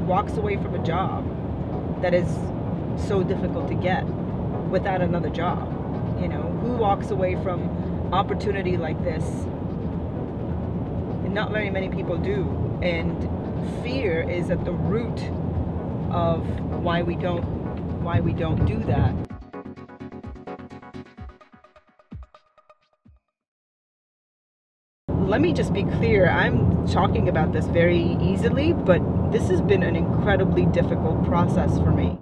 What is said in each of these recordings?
walks away from a job that is so difficult to get without another job? You know, who walks away from opportunity like this? And not very many people do. And fear is at the root of why we don't do that. Let me just be clear, I'm talking about this very easily, but this has been an incredibly difficult process for me.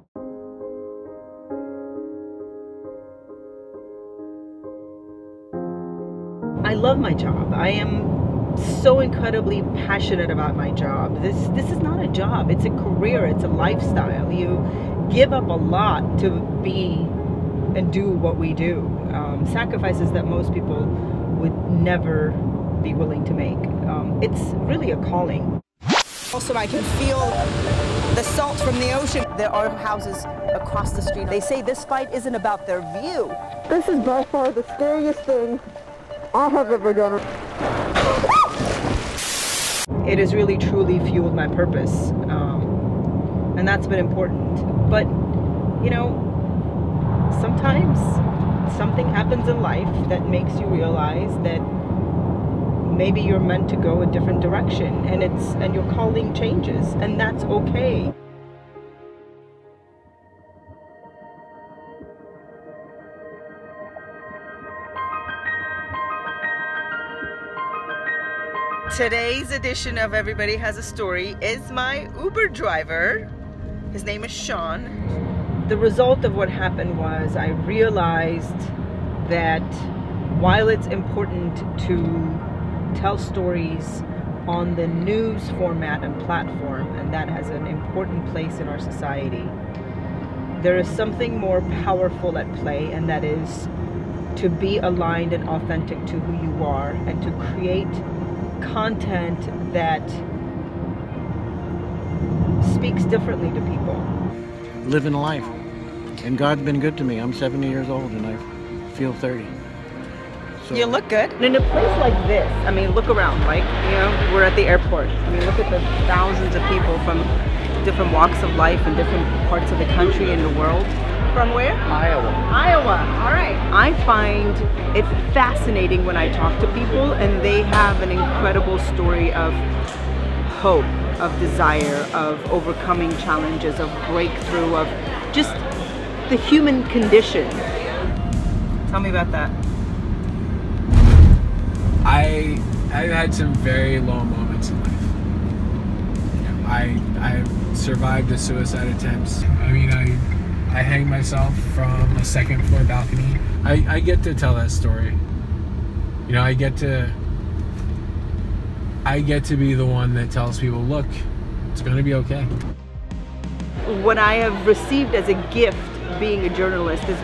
I love my job. I am so incredibly passionate about my job. This is not a job, it's a career, it's a lifestyle. You give up a lot to be and do what we do. Sacrifices that most people would never be willing to make. It's really a calling. Also, I can feel the salt from the ocean. There are houses across the street. They say this fight isn't about their view. This is by far the scariest thing I have ever done. It has really truly fueled my purpose, and that's been important. But you know, sometimes something happens in life that makes you realize that maybe you're meant to go a different direction, and your calling changes, and that's okay. Today's edition of Everybody Has a Story is my Uber driver. His name is Sean. The result of what happened was I realized that while it's important to tell stories on the news format and platform, and that has an important place in our society, there is something more powerful at play, and that is to be aligned and authentic to who you are and to create content that speaks differently to people. Living life. And God's been good to me. I'm 70 years old and I feel 30. So you look good. And in a place like this, I mean, look around, like, you know, we're at the airport. I mean, look at the thousands of people from different walks of life and different parts of the country and the world. From where? Iowa. Iowa, all right. I find it fascinating when I talk to people and they have an incredible story of hope, of desire, of overcoming challenges, of breakthrough, of just the human condition. Tell me about that. I've had some very low moments in life. I've survived a suicide attempt. I mean, I hanged myself from a second floor balcony. I get to tell that story. You know, I get to be the one that tells people, look, it's gonna be okay. What I have received as a gift being a journalist is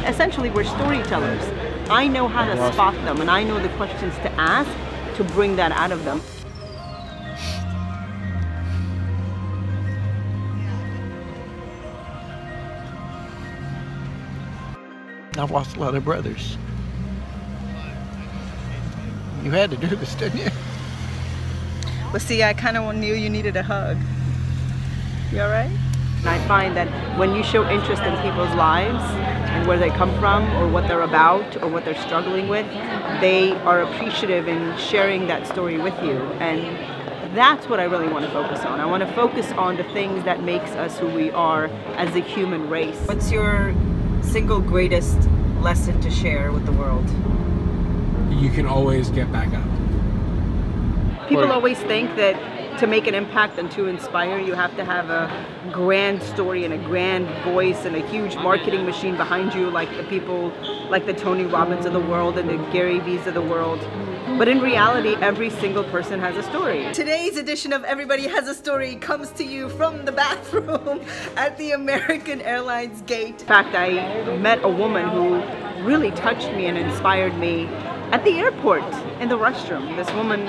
essentially we're storytellers. I know how to spot them, and I know the questions to ask to bring that out of them. I've lost a lot of brothers. You had to do this, didn't you? Well, see, I kind of knew you needed a hug. You all right? And I find that when you show interest in people's lives and where they come from or what they're about or what they're struggling with, they are appreciative in sharing that story with you. And that's what I really want to focus on. I want to focus on the things that makes us who we are as a human race. What's your single greatest lesson to share with the world? You can always get back up. People always think that to make an impact and to inspire, you have to have a grand story and a grand voice and a huge marketing machine behind you, like the people, like the Tony Robbins of the world and the Gary V's of the world. But in reality, every single person has a story. Today's edition of Everybody Has a Story comes to you from the bathroom at the American Airlines gate. In fact, I met a woman who really touched me and inspired me at the airport in the restroom. This woman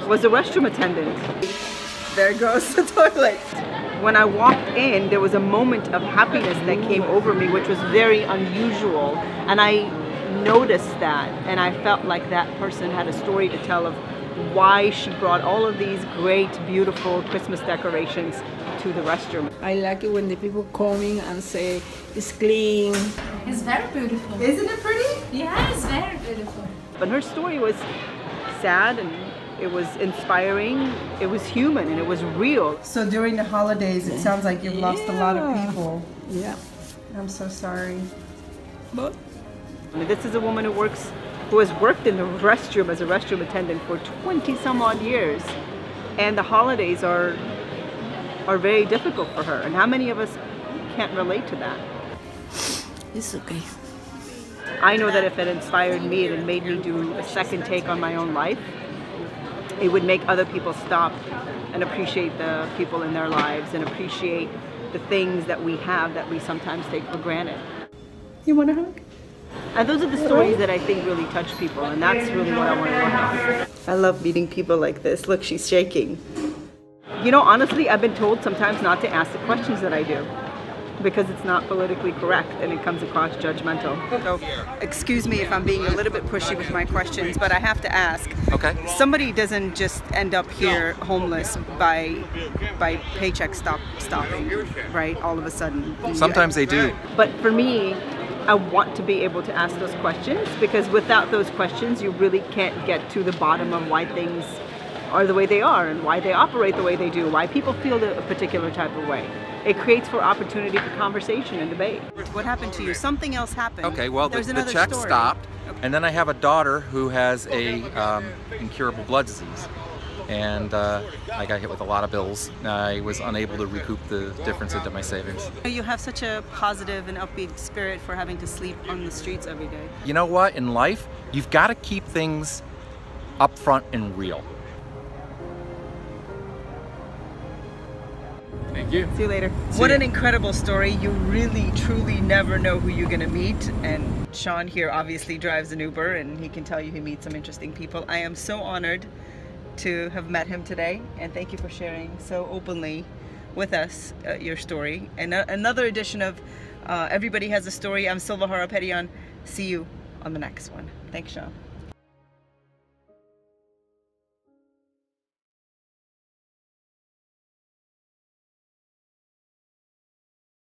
was a restroom attendant. There goes the toilet. When I walked in, there was a moment of happiness that came over me, which was very unusual. And I noticed that, and I felt like that person had a story to tell of why she brought all of these great, beautiful Christmas decorations to the restroom. I like it when the people coming and say it's clean. It's very beautiful. Isn't it pretty? Yeah, it's very beautiful. But her story was sad, and it was inspiring, it was human, and it was real. So during the holidays, it sounds like you've lost a lot of people. Yeah. I'm so sorry. But I mean, this is a woman who has worked in the restroom as a restroom attendant for 20 some odd years. And the holidays are very difficult for her. And how many of us can't relate to that? it's okay. I know that if it inspired me and it made me do a second take on my own life, it would make other people stop and appreciate the people in their lives and appreciate the things that we have that we sometimes take for granted. You want a hug? And those are the stories that I think really touch people, and that's really what I want to work on. I love meeting people like this. Look, she's shaking. You know, honestly, I've been told sometimes not to ask the questions that I do because it's not politically correct and it comes across judgmental. So, excuse me if I'm being a little bit pushy with my questions, but I have to ask. Okay. Somebody doesn't just end up here homeless by paycheck stopping, right? All of a sudden. Sometimes they do. But for me, I want to be able to ask those questions, because without those questions, you really can't get to the bottom of why things are the way they are and why they operate the way they do, why people feel a particular type of way. It creates for opportunity for conversation and debate. What happened to you? Something else happened. Okay, well, the check stopped, and then I have a daughter who has a incurable blood disease. And I got hit with a lot of bills. I was unable to recoup the difference into my savings. You have such a positive and upbeat spirit for having to sleep on the streets every day. You know what? In life, you've got to keep things upfront and real. Thank you. See you later. See What ya. an incredible story. You really, truly never know who you're going to meet. And Sean here obviously drives an Uber, and he can tell you he meets some interesting people. I am so honored to have met him today, and thank you for sharing so openly with us your story. And another edition of Everybody Has a Story. I'm Silva Harapetian. See you on the next one. Thanks, Sean.